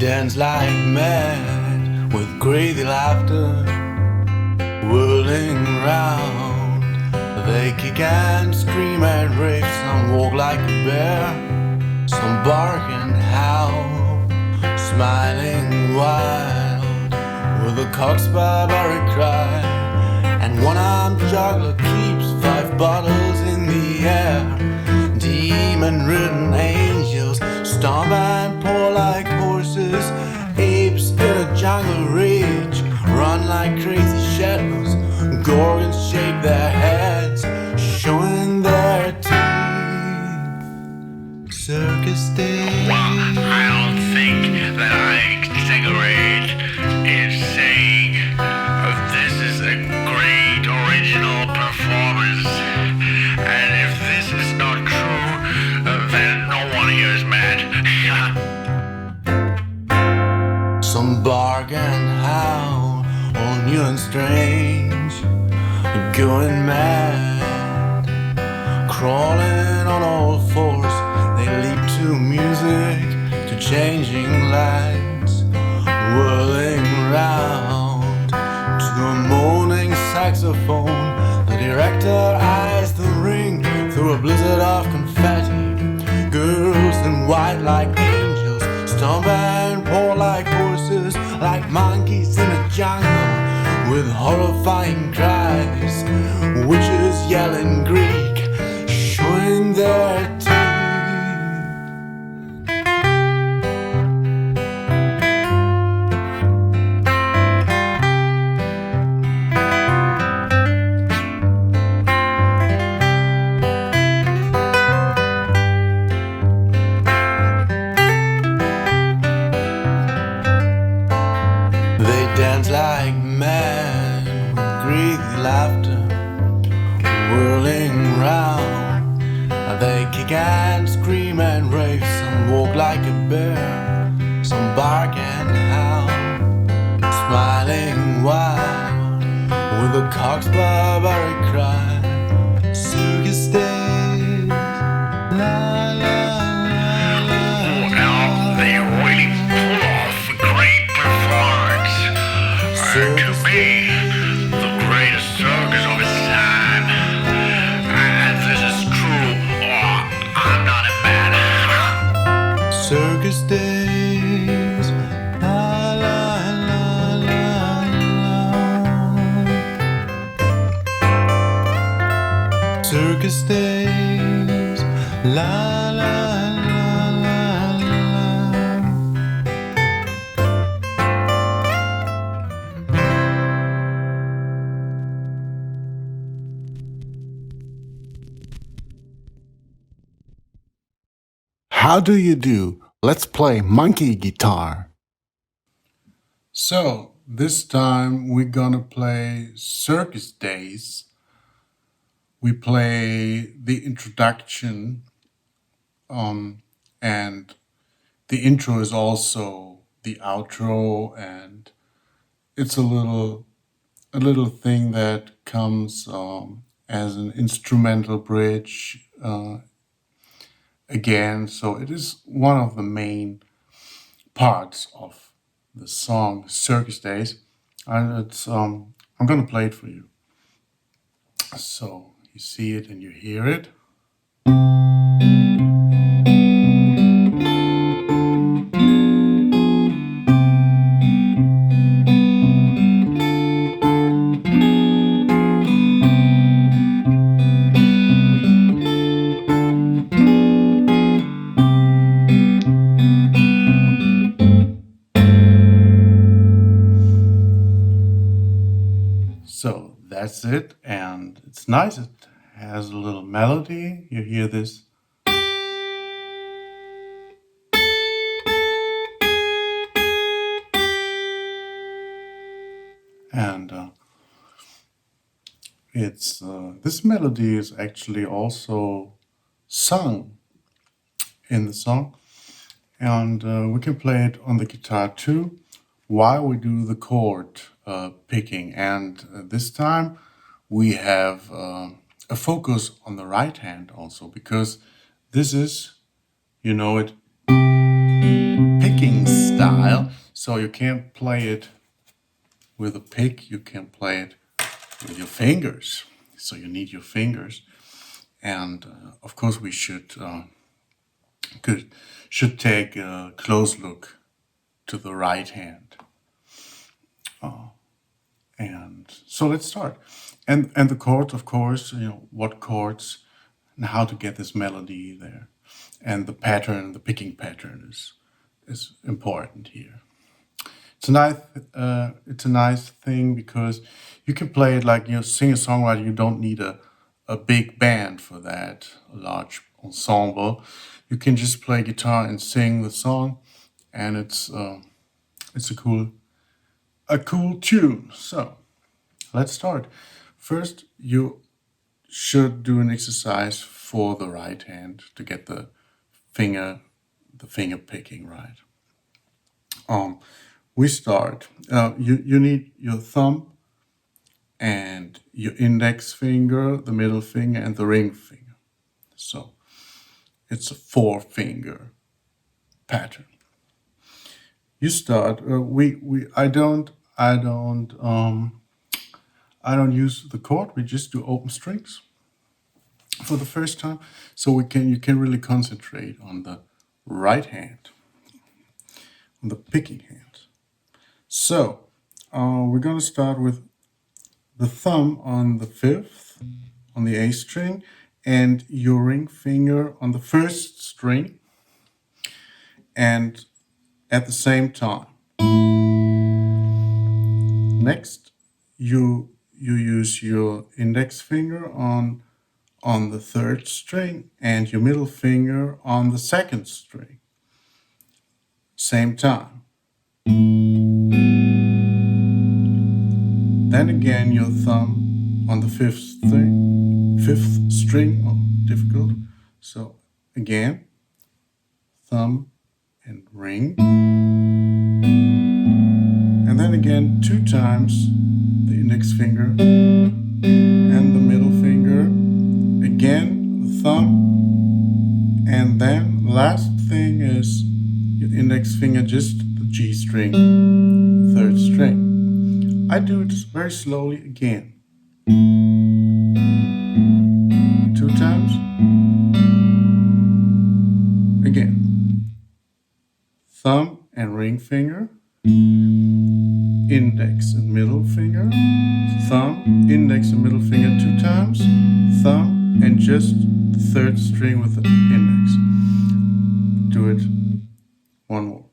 dance like mad with crazy laughter, whirling round. They kick and scream and rave. Some walk like a bear, some bark and howl, smiling wild with a cock's barbaric cry. And one-armed juggler keeps 5 bottles in the air. Demon-ridden angels stomp and pour like horses. Apes in a jungle rage run like crazy shadows. Gorgons shake their heads, showing their teeth. Circus days. Well, I don't think that I exaggerate in saying this is a great original performance. And if this is not true, then no one here is mad. Some bark and howl, all new and strange, going mad, crawling on all fours. They leap to music, to changing lights, whirling round to a moaning saxophone. The director eyes the ring through a blizzard of confetti. Girls in white like angels stomp and pour like horses, like monkeys in a jungle with horrifying cries. Witches yell in Greek, showing their teeth. They dance like mad with crazy laughter, whirling round. They kick and scream and rave. Some walk like a bear, some bark and howl, smiling wild with a cock's barbaric cry. Circus days, la la la la. Well, they really pull off a great performance. To me, the greatest circus of its time. And this is true, or I'm not a man. Circus days, la la la la la. Circus days, la la la la la. How do you do? Let's play monkey guitar. So, this time we're gonna play Circus Days. We play the introduction, and the intro is also the outro, and it's a little thing that comes as an instrumental bridge again. So it is one of the main parts of the song Circus Days, and it's I'm gonna play it for you. So you see it and you hear it. So that's it, and it's nice. It has a little melody. You hear this. And it's this melody is actually also sung in the song, and we can play it on the guitar too while we do the chord picking. And this time we have a focus on the right hand also, because this is, you know it, picking style. style. So you can't play it with a pick, you can play it with your fingers. So you need your fingers. And of course, we should take a close look to the right hand. And so let's start. And the chords, of course, what chords and how to get this melody there. And the pattern, the picking pattern is important here. It's a nice thing because you can play it like sing a songwriter. You don't need a big band for that, a large ensemble. You can just play guitar and sing the song, and it's a cool tune. So let's start. First, you should do an exercise for the right hand to get the finger picking right. We start. You need your thumb and your index finger, the middle finger, and the ring finger. So it's a 4-finger pattern. You start. I don't use the chord. We just do open strings for the first time, so you can really concentrate on the right hand, on the picking hand. So we're gonna start with the thumb on the 5th, on the A string, and your ring finger on the 1st string, and at the same time. Next, you use your index finger on the 3rd string and your middle finger on the 2nd string. Same time. Then again your thumb on the 5th string. Oh, difficult. So again, thumb and ring. And then again 2 times the index finger and the middle finger. Again the thumb. And then last thing is your index finger, just the G string, the 3rd string. I do it very slowly again. 2 times. Again. Thumb and ring finger. Index and middle finger. Thumb, index and middle finger 2 times. Thumb and just the 3rd string with the index. Do it one more.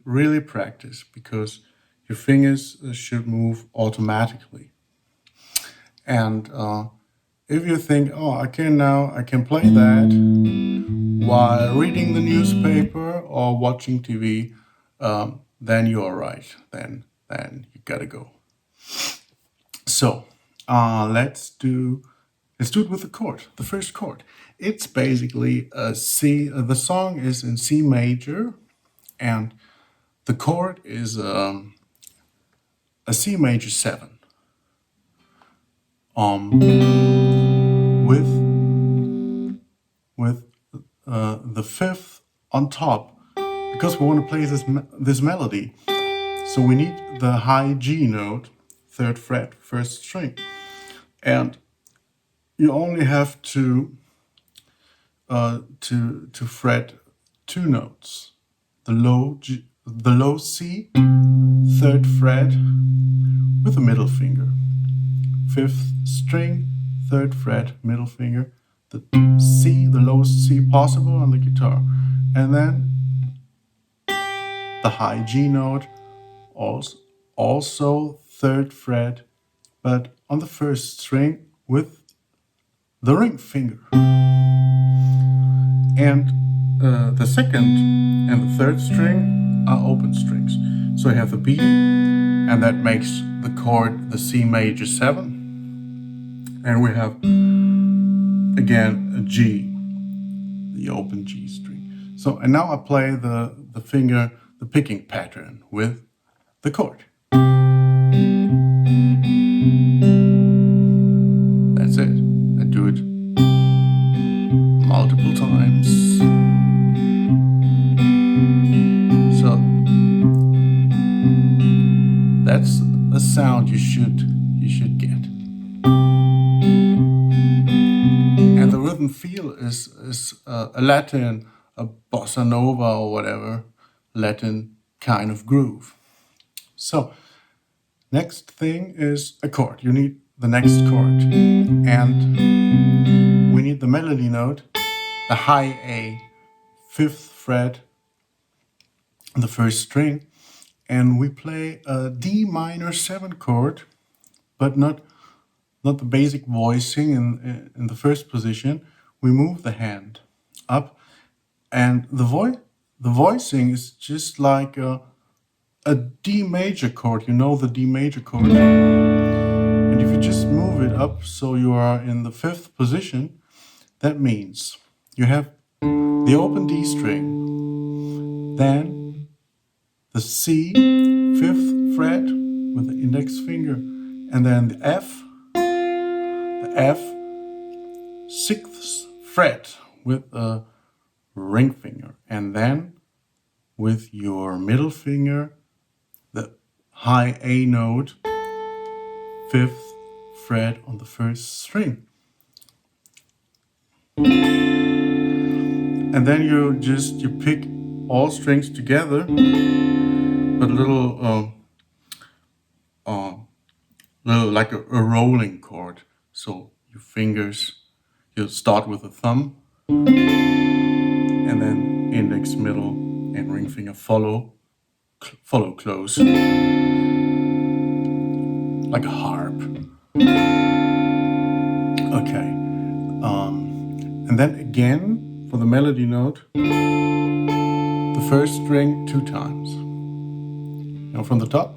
Really practice because your fingers should move automatically. And if you think, I can play that while reading the newspaper or watching TV, then you are right. Then you gotta go. So let's do it with the chord. The first chord. It's basically a C. The song is in C major, and the chord is a C major 7. With the 5th on top, because we want to play this melody. So we need the high G note, 3rd fret, 1st string, and you only have to fret 2 notes. The low C, 3rd fret with the middle finger. 5th string, 3rd fret, middle finger. The C, the lowest C possible on the guitar. And then the high G note, also 3rd fret, but on the 1st string with the ring finger. And the 2nd and the 3rd string are open strings. So you have the B, and that makes the chord the C major 7. And we have again a G, the open G string. So, and now I play the finger, the picking pattern with the chord. That's it. I do it multiple times. So that's a sound you should get. And the rhythm feel is a Latin, a bossa nova or whatever Latin kind of groove. So next thing is a chord. You need the next chord, and we need the melody note, the high A, 5th fret, the first string, and we play a D minor 7 chord, but not the basic voicing in the first position. We move the hand up, and the voicing is just like a D major chord. You know the D major chord. And if you just move it up so you are in the 5th position, that means you have the open D string, then the C, 5th fret with the index finger, and then the F, 6th fret with a ring finger, and then with your middle finger, the high A note, 5th fret on the first string. And then you pick all strings together, but a little like a rolling chord. So your fingers, you start with the thumb, and then index, middle, and ring finger follow close, like a harp. Okay, and then again for the melody note, the first string 2 times. Now from the top.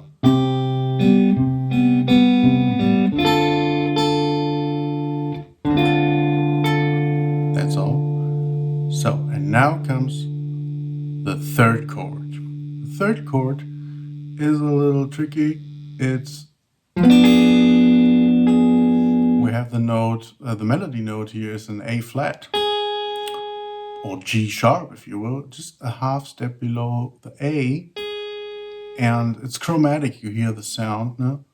That's all. So, and now comes the third chord. The third chord is a little tricky. We have the note, the melody note here is an A flat, or G sharp if you will, just a half step below the A, and it's chromatic. You hear the sound now.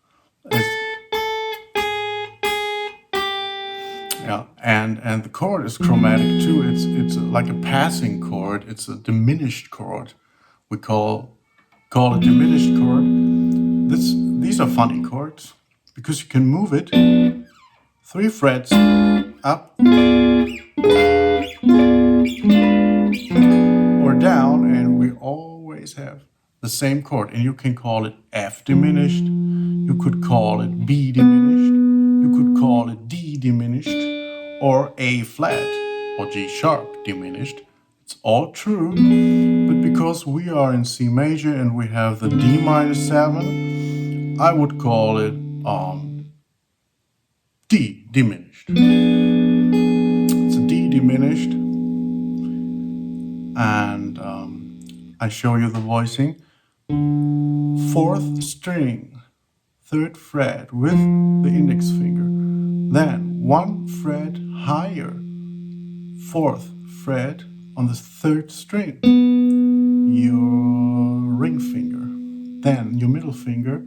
Yeah, and the chord is chromatic too. It's like a passing chord. It's a diminished chord. We call it diminished chord. These are funny chords because you can move it 3 frets up or down, and we always have the same chord. And you can call it F diminished. You could call it B diminished. You could call it D diminished, or A flat or G sharp diminished. It's all true, but because we are in C major and we have the D minor 7, I would call it D diminished. It's a D diminished, and I show you the voicing. 4th string, 3rd fret with the index finger, then 1 fret higher, 4th fret on the 3rd string, your ring finger, then your middle finger,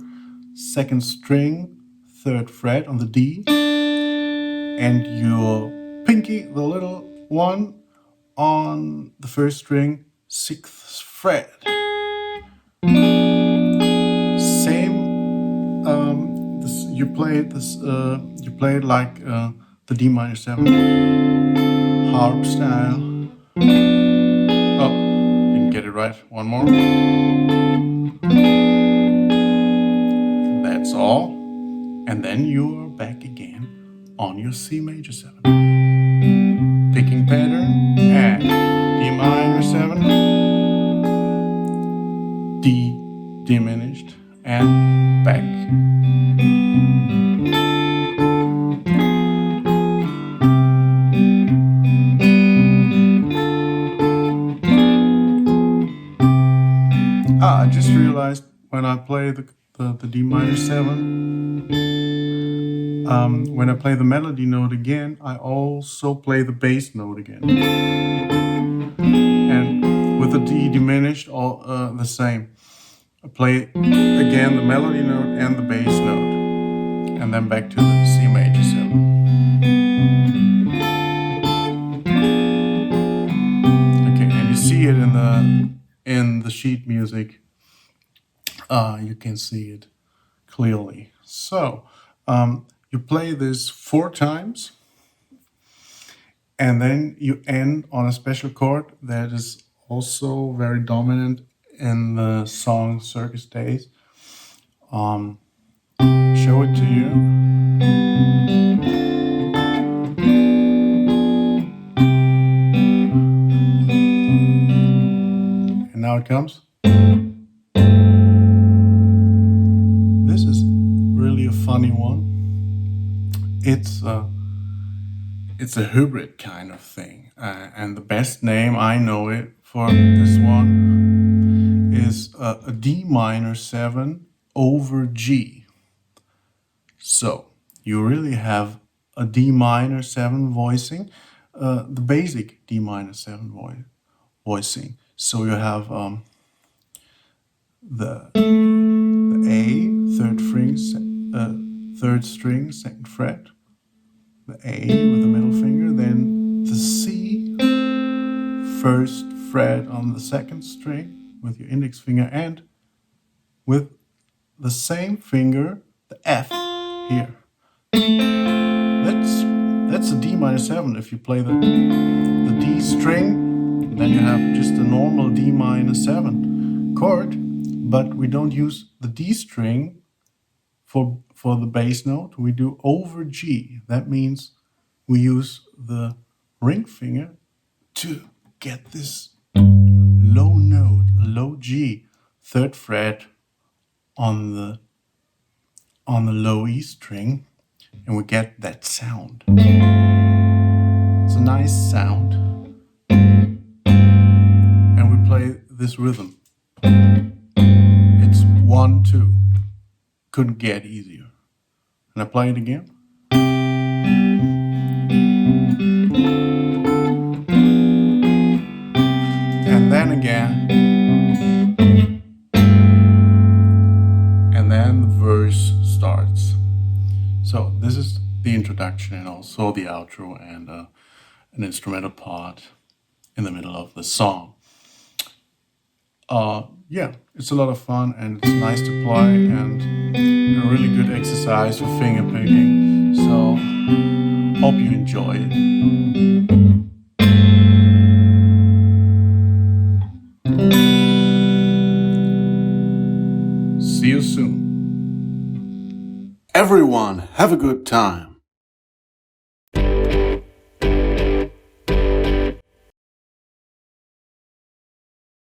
2nd string, 3rd fret on the D, and your pinky, the little one, on the 1st string, 6th fret. You play it like the D minor 7 harp style. Oh, didn't get it right. One more. That's all. And then you are back again on your C major 7. Picking pattern and D minor 7, D diminished, and back. just realized when I play the D minor 7, when I play the melody note again, I also play the bass note again. And with the D diminished, all the same. I play again the melody note and the bass note, and then back to the C major 7. Okay, and you see it in the sheet music. You can see it clearly. So you play this 4 times, and then you end on a special chord that is also very dominant in the song Circus Days. Show it to you. And now it comes. This is really a funny one. It's a hybrid kind of thing, and the best name I know it for this one is a D minor 7 over G. So you really have a D minor 7 voicing, the basic D minor 7 voicing. So you have the A, third string, second fret, the A with the middle finger, then the C, first fret on the second string with your index finger, and with the same finger, the F here. That's a D minor 7. If you play the D string, then you have just a normal D minor 7 chord, but we don't use the D string for the bass note. We do over G. That means we use the ring finger to get this low note, a low G, third fret on the low E string, and we get that sound. It's a nice sound, and we play this rhythm. It's 1, 2. Couldn't get easier. And I play it again. And then again. And then the verse starts. So this is the introduction and also the outro and an instrumental part in the middle of the song. Yeah, it's a lot of fun and it's nice to play and a really good exercise for finger picking. So hope you enjoy it. See you soon. Everyone, have a good time.